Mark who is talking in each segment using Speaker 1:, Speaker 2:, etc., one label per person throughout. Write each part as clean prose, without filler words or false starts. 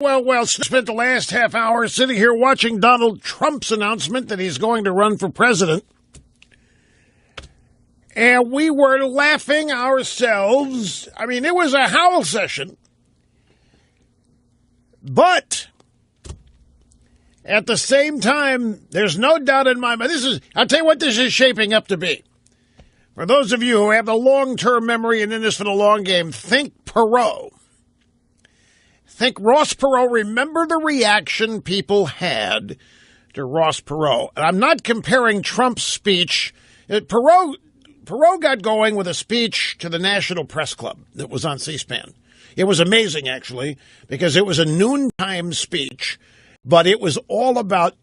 Speaker 1: Well, spent the last half hour sitting here watching Donald Trump's announcement that he's going to run for president. And we were laughing ourselves. I mean, it was a howl session. But at the same time, there's no doubt in my mind. I'll tell you what this is shaping up to be. For those of you who have the long-term memory and in this for the long game, think Perot. Think Ross Perot. Remember the reaction people had to Ross Perot. And I'm not comparing Trump's speech. Perot got going with a speech to the National Press Club that was on C-SPAN. It was amazing, actually, because it was a noontime speech, but it was all about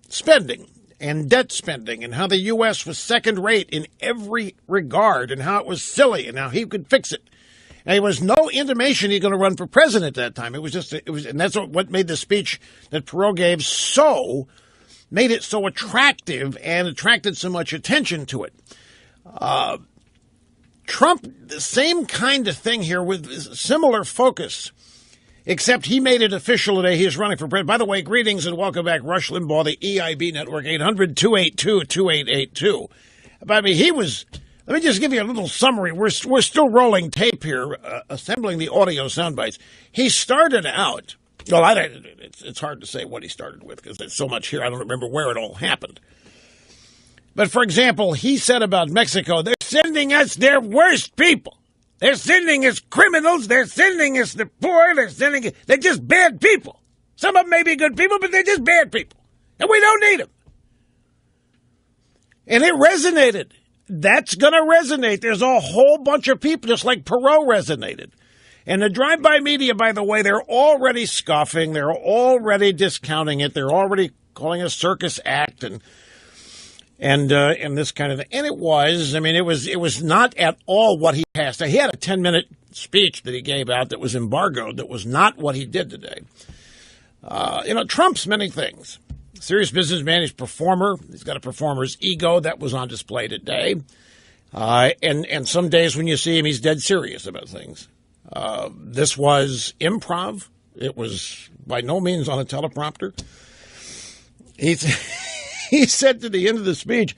Speaker 1: spending and debt spending and how the U.S. was second-rate in every regard and how it was silly and how he could fix it. And there was no intimation he's going to run for president at that time. And that's what made the speech that Perot gave made it so attractive and attracted so much attention to it. Trump, the same kind of thing here with similar focus, except he made it official today. He's running for president. By the way, greetings and welcome back, Rush Limbaugh, the EIB Network, 800-282-2882. But I mean, let me just give you a little summary. We're still rolling tape here, assembling the audio sound bites. He started out, it's hard to say what he started with because there's so much here. I don't remember where it all happened. But, for example, he said about Mexico, they're sending us their worst people. They're sending us criminals. They're sending us the poor. They're just bad people. Some of them may be good people, but they're just bad people. And we don't need them. And it resonated. That's going to resonate. There's a whole bunch of people, just like Perot resonated. And the drive-by media, by the way, they're already scoffing. They're already discounting it. They're already calling it a circus act and this kind of thing. And it was not at all what he passed. He had a 10-minute speech that he gave out that was embargoed. That was not what he did today. Trump's many things. Serious businessman, he's a performer. He's got a performer's ego that was on display today. And some days when you see him, he's dead serious about things. This was improv. It was by no means on a teleprompter. He said to the end of the speech,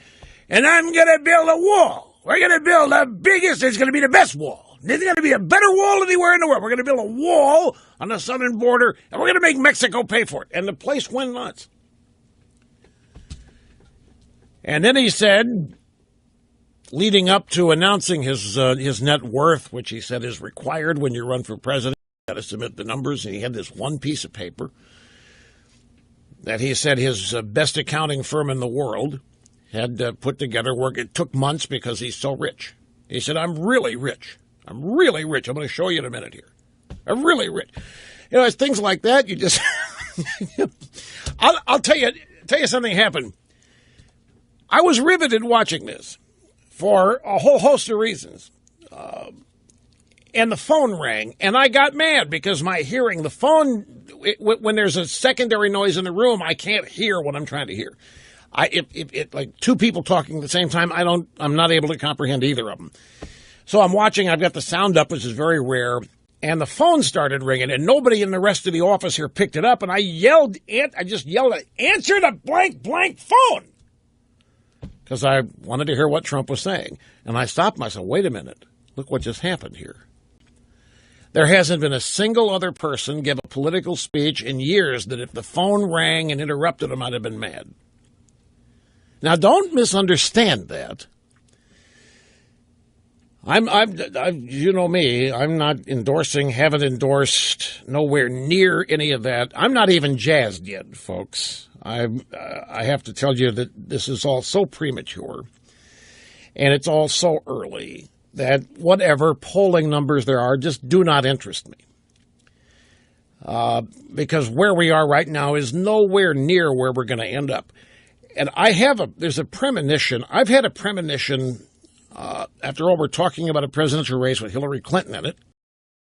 Speaker 1: and I'm going to build a wall. We're going to build the biggest, it's going to be the best wall. There's going to be a better wall anywhere in the world. We're going to build a wall on the southern border, and we're going to make Mexico pay for it. And the place went nuts. And then he said, leading up to announcing his net worth, which he said is required when you run for president, you got to submit the numbers. And he had this one piece of paper that he said his best accounting firm in the world had put together work. It took months because he's so rich. He said, I'm really rich. I'm really rich. I'm going to show you in a minute here. I'm really rich. It's things like that. You just, I'll tell you something happened. I was riveted watching this for a whole host of reasons. And the phone rang, and I got mad because my hearing, the phone, when there's a secondary noise in the room, I can't hear what I'm trying to hear. Like two people talking at the same time, I'm not able to comprehend either of them. So I'm watching, I've got the sound up, which is very rare, and the phone started ringing, and nobody in the rest of the office here picked it up, and I just yelled, answer the blank phone! Because I wanted to hear what Trump was saying. And I stopped myself, wait a minute, look what just happened here. There hasn't been a single other person give a political speech in years that if the phone rang and interrupted him, I'd have been mad. Now, don't misunderstand that. You know me, I'm not endorsing, haven't endorsed, nowhere near any of that. I'm not even jazzed yet, folks. I have to tell you that this is all so premature, and it's all so early that whatever polling numbers there are just do not interest me. Because where we are right now is nowhere near where we're going to end up. And there's a premonition. I've had a premonition, after all, we're talking about a presidential race with Hillary Clinton in it.